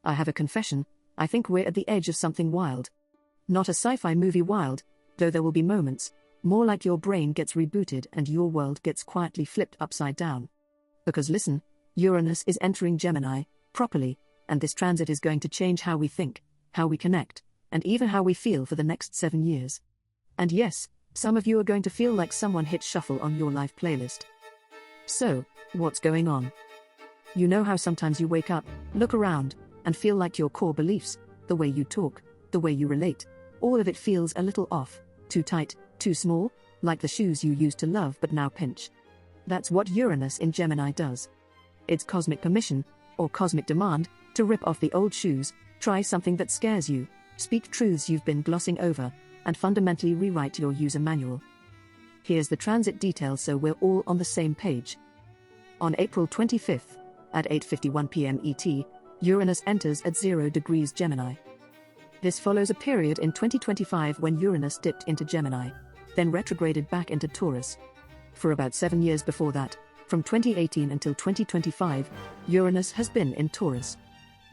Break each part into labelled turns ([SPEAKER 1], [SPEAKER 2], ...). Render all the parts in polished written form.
[SPEAKER 1] I have a confession, I think we're at the edge of something wild. Not a sci-fi movie wild, though there will be moments, more like your brain gets rebooted and your world gets quietly flipped upside down. Because listen, Uranus is entering Gemini, properly, and this transit is going to change how we think, how we connect, and even how we feel for the next 7 years. And yes, some of you are going to feel like someone hit shuffle on your life playlist. So, what's going on? You know how sometimes you wake up, look around, and feel like your core beliefs, the way you talk, the way you relate, all of it feels a little off, too tight, too small, like the shoes you used to love but now pinch. That's what Uranus in Gemini does. It's cosmic permission, or cosmic demand, to rip off the old shoes, try something that scares you, speak truths you've been glossing over, and fundamentally rewrite your user manual. Here's the transit details so we're all on the same page. On April 25th, at 8:51 p.m. ET, Uranus enters at 0 degrees Gemini. This follows a period in 2025 when Uranus dipped into Gemini, then retrograded back into Taurus. For about 7 years before that, from 2018 until 2025, Uranus has been in Taurus.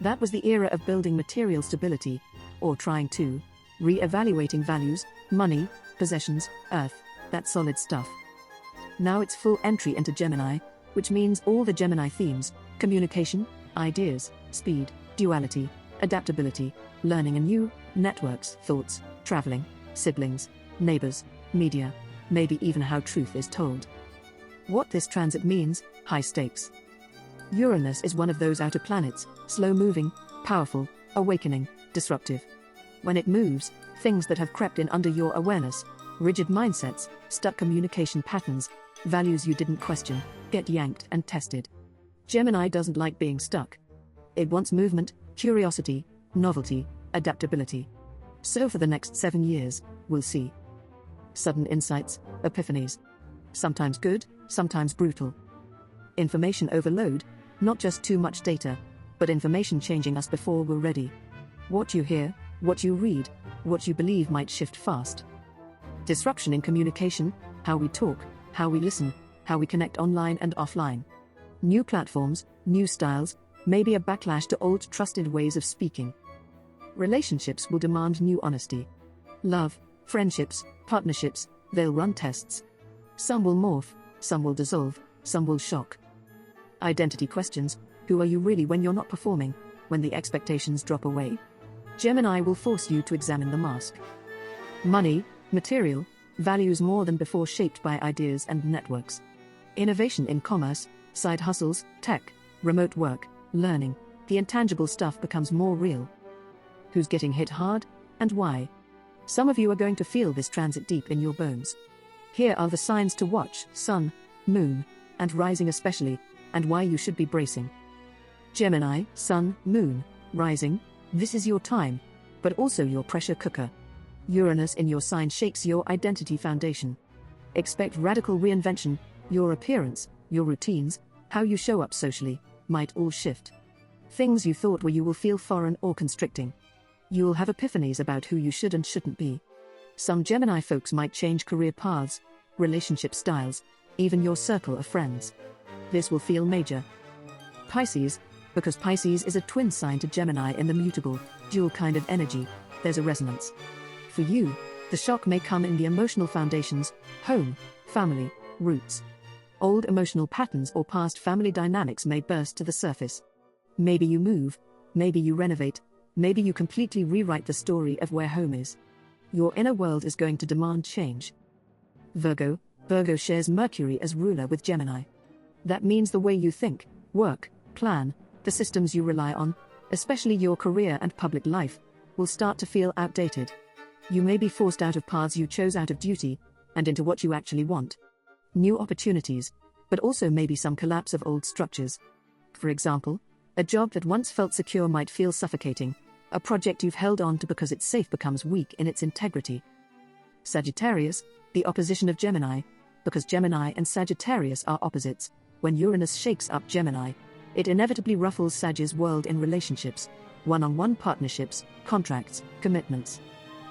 [SPEAKER 1] That was the era of building material stability, or trying to, re-evaluating values, money, possessions, earth, that solid stuff. Now it's full entry into Gemini, which means all the Gemini themes, communication, ideas, speed, duality, adaptability, learning anew, networks, thoughts, traveling, siblings, neighbors, media, maybe even how truth is told. What this transit means, high stakes. Uranus is one of those outer planets, slow-moving, powerful, awakening, disruptive. When it moves, things that have crept in under your awareness, rigid mindsets, stuck communication patterns, values you didn't question, get yanked and tested. Gemini doesn't like being stuck. It wants movement, curiosity, novelty, adaptability. So for the next 7 years, we'll see sudden insights, epiphanies. Sometimes good, sometimes brutal. Information overload, not just too much data, but information changing us before we're ready. What you hear, what you read, what you believe might shift fast. Disruption in communication, how we talk, how we listen, how we connect online and offline. New platforms, new styles, maybe a backlash to old trusted ways of speaking. Relationships will demand new honesty. Love, friendships, partnerships, they'll run tests. Some will morph, some will dissolve, some will shock. Identity questions, who are you really when you're not performing, when the expectations drop away? Gemini will force you to examine the mask. Money, material, values more than before shaped by ideas and networks. Innovation in commerce, side hustles, tech, remote work, learning, the intangible stuff becomes more real. Who's getting hit hard, and why? Some of you are going to feel this transit deep in your bones. Here are the signs to watch: Sun, Moon, and Rising especially, and why you should be bracing. Gemini, Sun, Moon, Rising, this is your time, but also your pressure cooker. Uranus in your sign shakes your identity foundation. Expect radical reinvention, your appearance, your routines, how you show up socially, might all shift. Things you thought were you will feel foreign or constricting. You will have epiphanies about who you should and shouldn't be. Some Gemini folks might change career paths, relationship styles, even your circle of friends. This will feel major. Pisces, because Pisces is a twin sign to Gemini in the mutable, dual kind of energy, there's a resonance. For you, the shock may come in the emotional foundations, home, family, roots. Old emotional patterns or past family dynamics may burst to the surface. Maybe you move, maybe you renovate, maybe you completely rewrite the story of where home is. Your inner world is going to demand change. Virgo shares Mercury as ruler with Gemini. That means the way you think, work, plan, the systems you rely on, especially your career and public life, will start to feel outdated. You may be forced out of paths you chose out of duty, and into what you actually want. New opportunities, but also maybe some collapse of old structures. For example, a job that once felt secure might feel suffocating. A project you've held on to because it's safe becomes weak in its integrity. Sagittarius, the opposition of Gemini, because Gemini and Sagittarius are opposites. When Uranus shakes up Gemini, it inevitably ruffles Sag's world in relationships, one-on-one partnerships, contracts, commitments.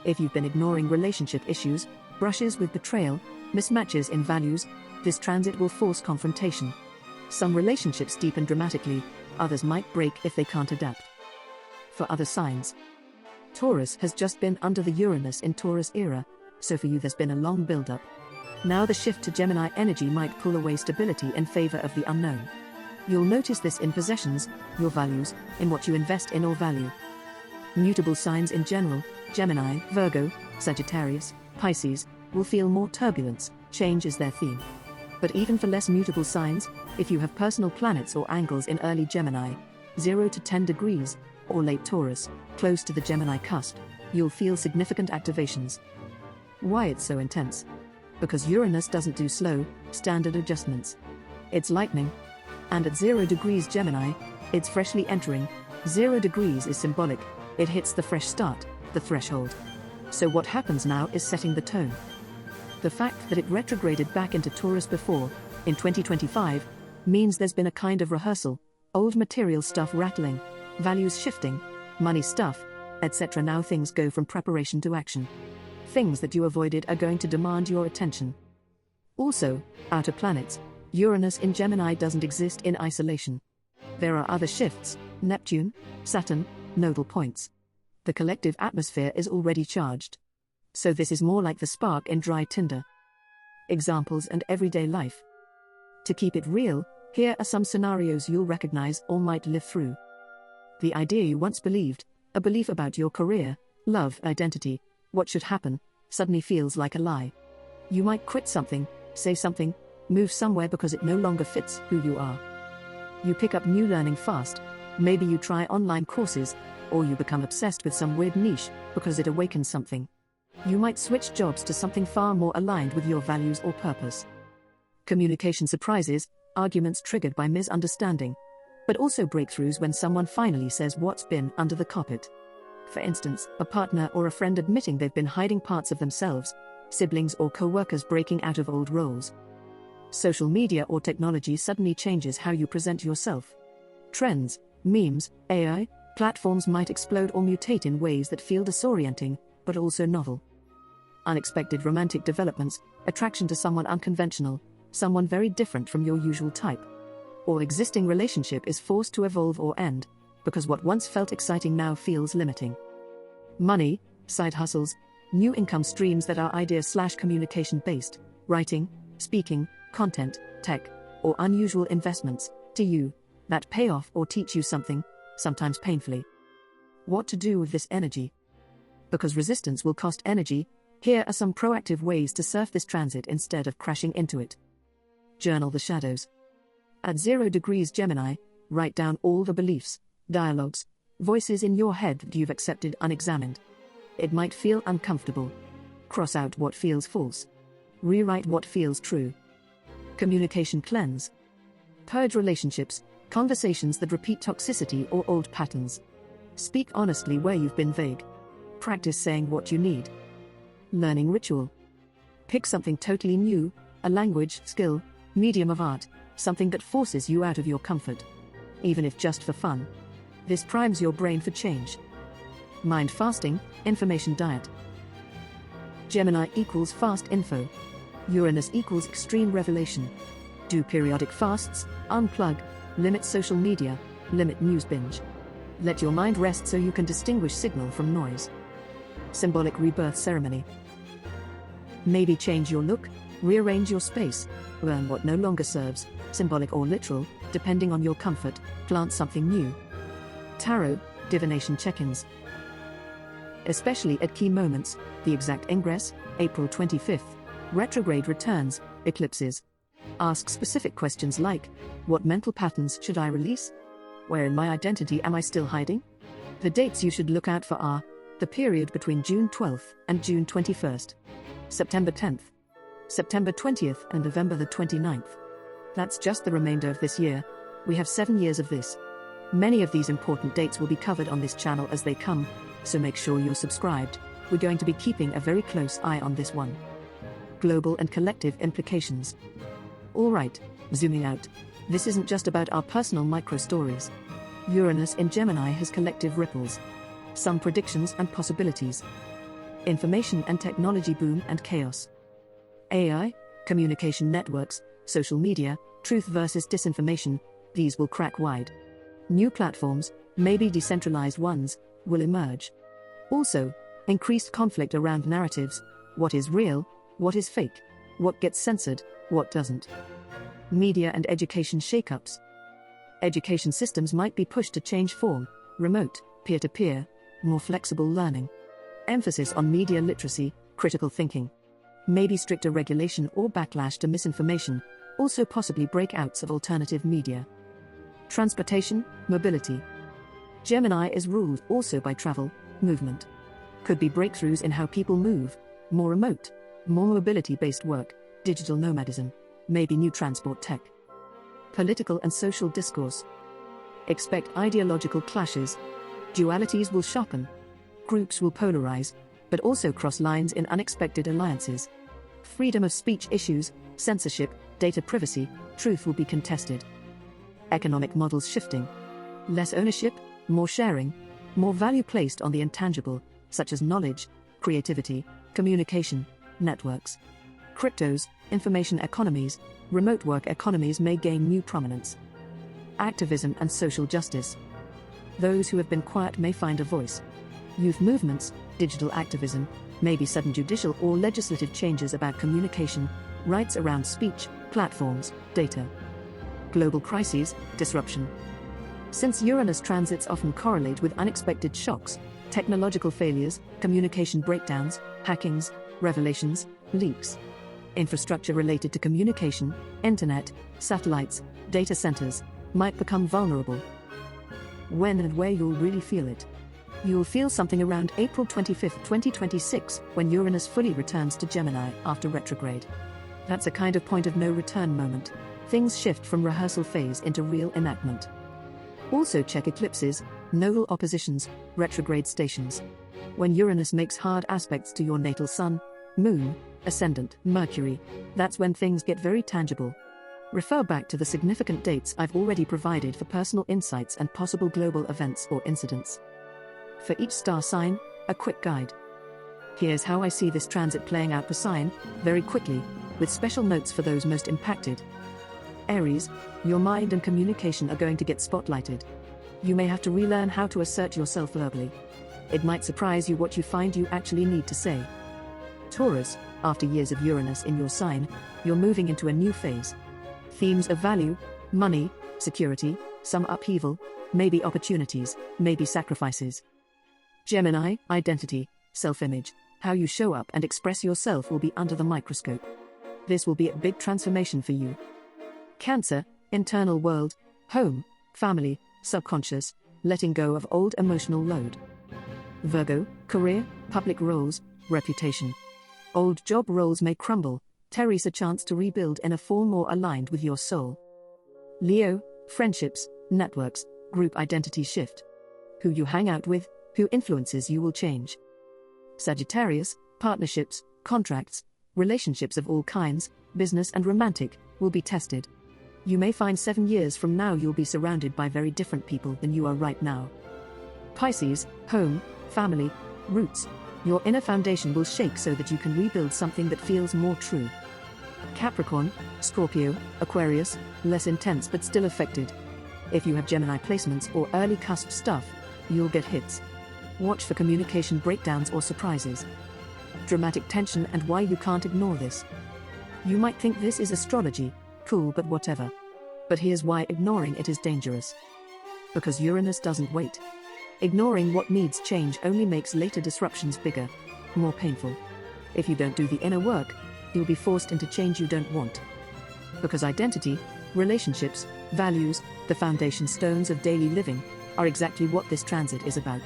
[SPEAKER 1] If you've been ignoring relationship issues, brushes with betrayal, mismatches in values, this transit will force confrontation. Some relationships deepen dramatically, others might break if they can't adapt. For other signs, Taurus has just been under the Uranus in Taurus era, so for you there's been a long build-up. Now the shift to Gemini energy might pull away stability in favor of the unknown. You'll notice this in possessions, your values, in what you invest in or value. Mutable signs in general, Gemini, Virgo, Sagittarius, Pisces, will feel more turbulence, change is their theme. But even for less mutable signs, if you have personal planets or angles in early Gemini, 0 to 10 degrees, or late Taurus, close to the Gemini cusp, you'll feel significant activations. Why it's so intense? Because Uranus doesn't do slow, standard adjustments. It's lightning. And at 0 degrees Gemini, it's freshly entering. 0 degrees is symbolic, it hits the fresh start, the threshold. So what happens now is setting the tone. The fact that it retrograded back into Taurus before, in 2025, means there's been a kind of rehearsal, old material stuff rattling, values shifting, money stuff, etc. Now things go from preparation to action. Things that you avoided are going to demand your attention. Also, outer planets, Uranus in Gemini doesn't exist in isolation. There are other shifts, Neptune, Saturn, nodal points. The collective atmosphere is already charged. So this is more like the spark in dry tinder. Examples and everyday life. To keep it real, here are some scenarios you'll recognize or might live through. The idea you once believed, a belief about your career, love, identity, what should happen, suddenly feels like a lie. You might quit something, say something, move somewhere because it no longer fits who you are. You pick up new learning fast, maybe you try online courses, or you become obsessed with some weird niche because it awakens something. You might switch jobs to something far more aligned with your values or purpose. Communication surprises, arguments triggered by misunderstanding, but also breakthroughs when someone finally says what's been under the carpet. For instance, a partner or a friend admitting they've been hiding parts of themselves, siblings or co-workers breaking out of old roles. Social media or technology suddenly changes how you present yourself. Trends, memes, AI, platforms might explode or mutate in ways that feel disorienting, but also novel. Unexpected romantic developments, attraction to someone unconventional, someone very different from your usual type. Or existing relationship is forced to evolve or end, because what once felt exciting now feels limiting. Money, side hustles, new income streams that are idea/communication based, writing, speaking, content, tech, or unusual investments, to you, that pay off or teach you something, sometimes painfully. What to do with this energy? Because resistance will cost energy, here are some proactive ways to surf this transit instead of crashing into it. Journal the shadows. At 0 degrees Gemini, write down all the beliefs, dialogues, voices in your head that you've accepted unexamined. It might feel uncomfortable. Cross out what feels false. Rewrite what feels true. Communication cleanse. Purge relationships, conversations that repeat toxicity or old patterns. Speak honestly where you've been vague. Practice saying what you need. Learning ritual. Pick something totally new, a language, skill, medium of art, something that forces you out of your comfort. Even if just for fun. This primes your brain for change. Mind fasting, information diet. Gemini equals fast info. Uranus equals extreme revelation. Do periodic fasts, unplug, limit social media, limit news binge. Let your mind rest so you can distinguish signal from noise. Symbolic rebirth ceremony. Maybe change your look, rearrange your space, learn what no longer serves, symbolic or literal, depending on your comfort, plant something new. Tarot, divination check-ins. Especially at key moments, the exact ingress, April 25th, retrograde returns, eclipses. Ask specific questions like, what mental patterns should I release? Where in my identity am I still hiding? The dates you should look out for are, the period between June 12th and June 21st, September 10th, September 20th and November the 29th. That's just the remainder of this year. We have 7 years of this. Many of these important dates will be covered on this channel as they come, so make sure you're subscribed. We're going to be keeping a very close eye on this one. Global and collective implications. Alright, zooming out. This isn't just about our personal micro-stories. Uranus in Gemini has collective ripples. Some predictions and possibilities. Information and technology boom and chaos. AI, communication networks, social media, truth versus disinformation, these will crack wide. New platforms, maybe decentralized ones, will emerge. Also, increased conflict around narratives: what is real, what is fake, what gets censored, what doesn't. Media and education shakeups. Education systems might be pushed to change form: remote, peer-to-peer, more flexible learning. Emphasis on media literacy, critical thinking. Maybe stricter regulation or backlash to misinformation, also possibly breakouts of alternative media. Transportation, mobility. Gemini is ruled also by travel, movement. Could be breakthroughs in how people move: more remote, more mobility-based work, digital nomadism, maybe new transport tech. Political and social discourse. Expect ideological clashes. Dualities will sharpen. Groups will polarize, but also cross lines in unexpected alliances. Freedom of speech issues, censorship, data privacy, truth will be contested. Economic models shifting. Less ownership, more sharing, more value placed on the intangible, such as knowledge, creativity, communication, networks. Cryptos, information economies, remote work economies may gain new prominence. Activism and social justice. Those who have been quiet may find a voice. Youth movements, digital activism, maybe sudden judicial or legislative changes about communication, rights around speech, platforms, data. Global crises, disruption. Since Uranus transits often correlate with unexpected shocks, technological failures, communication breakdowns, hackings, revelations, leaks. Infrastructure related to communication, internet, satellites, data centers, might become vulnerable. When and where you'll really feel it. You'll feel something around April 25, 2026, when Uranus fully returns to Gemini after retrograde. That's a kind of point of no return moment. Things shift from rehearsal phase into real enactment. Also check eclipses, nodal oppositions, retrograde stations. When Uranus makes hard aspects to your natal Sun, Moon, Ascendant, Mercury, that's when things get very tangible. Refer back to the significant dates I've already provided for personal insights and possible global events or incidents. For each star sign, a quick guide. Here's how I see this transit playing out per sign, very quickly, with special notes for those most impacted. Aries, your mind and communication are going to get spotlighted. You may have to relearn how to assert yourself verbally. It might surprise you what you find you actually need to say. Taurus, after years of Uranus in your sign, you're moving into a new phase. Themes of value, money, security, some upheaval, maybe opportunities, maybe sacrifices. Gemini, identity, self-image, how you show up and express yourself will be under the microscope. This will be a big transformation for you. Cancer, internal world, home, family, subconscious, letting go of old emotional load. Virgo, career, public roles, reputation. Old job roles may crumble, Terry's a chance to rebuild in a form more aligned with your soul. Leo, friendships, networks, group identity shift. Who you hang out with, who influences you will change. Sagittarius, partnerships, contracts, relationships of all kinds, business and romantic, will be tested. You may find 7 years from now you'll be surrounded by very different people than you are right now. Pisces, home, family, roots. Your inner foundation will shake so that you can rebuild something that feels more true. Capricorn, Scorpio, Aquarius, less intense but still affected. If you have Gemini placements or early cusp stuff, you'll get hits. Watch for communication breakdowns or surprises. Dramatic tension and why you can't ignore this. You might think this is astrology, cool but whatever. But here's why ignoring it is dangerous. Because Uranus doesn't wait. Ignoring what needs change only makes later disruptions bigger, more painful. If you don't do the inner work, you'll be forced into change you don't want. Because identity, relationships, values, the foundation stones of daily living, are exactly what this transit is about.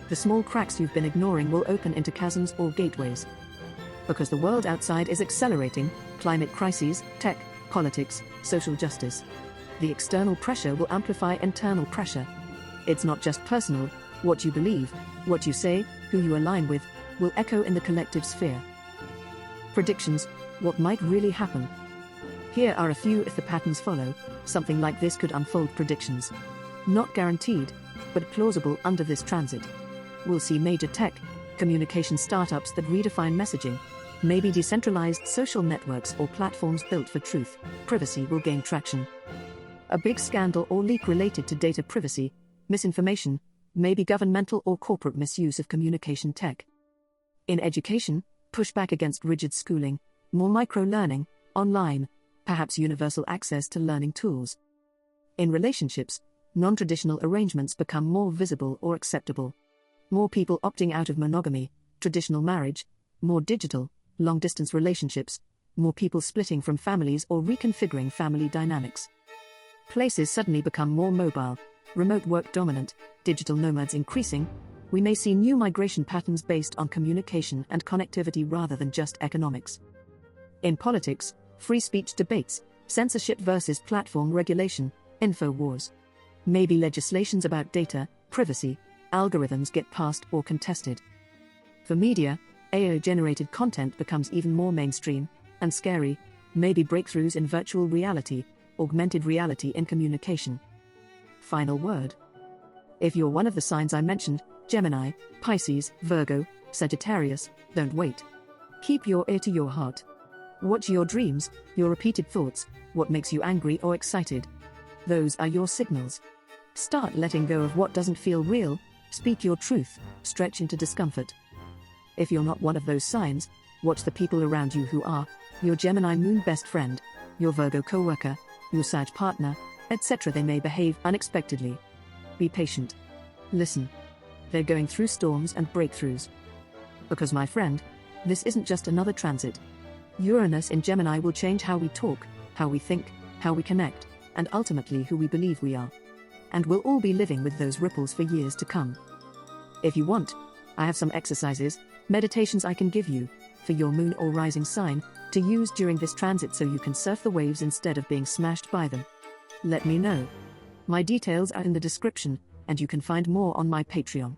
[SPEAKER 1] The small cracks you've been ignoring will open into chasms or gateways. Because the world outside is accelerating, climate crises, tech, politics, social justice. The external pressure will amplify internal pressure. It's not just personal, what you believe, what you say, who you align with, will echo in the collective sphere. Predictions, what might really happen? Here are a few if the patterns follow, something like this could unfold predictions. Not guaranteed, but plausible under this transit. We'll see major tech, communication startups that redefine messaging. Maybe decentralized social networks or platforms built for truth, privacy will gain traction. A big scandal or leak related to data privacy, misinformation, maybe governmental or corporate misuse of communication tech. In education, pushback against rigid schooling, more micro-learning, online, perhaps universal access to learning tools. In relationships, non-traditional arrangements become more visible or acceptable. More people opting out of monogamy, traditional marriage, more digital, long-distance relationships, more people splitting from families or reconfiguring family dynamics. Places suddenly become more mobile, remote work dominant, digital nomads increasing. We may see new migration patterns based on communication and connectivity rather than just economics. In politics, free speech debates, censorship versus platform regulation, info wars. Maybe legislations about data, privacy, algorithms get passed or contested. For media, AI-generated content becomes even more mainstream and scary, maybe breakthroughs in virtual reality, augmented reality in communication. Final word. If you're one of the signs I mentioned, Gemini, Pisces, Virgo, Sagittarius, don't wait. Keep your ear to your heart. Watch your dreams, your repeated thoughts, what makes you angry or excited. Those are your signals. Start letting go of what doesn't feel real, speak your truth, stretch into discomfort. If you're not one of those signs, watch the people around you who are, your Gemini moon best friend, your Virgo co-worker, your Sag partner, etc. They may behave unexpectedly. Be patient. Listen. They're going through storms and breakthroughs. Because my friend, this isn't just another transit. Uranus in Gemini will change how we talk, how we think, how we connect, and ultimately who we believe we are. And we'll all be living with those ripples for years to come. If you want, I have some exercises, meditations I can give you, for your moon or rising sign, to use during this transit so you can surf the waves instead of being smashed by them. Let me know. My details are in the description, and you can find more on my Patreon.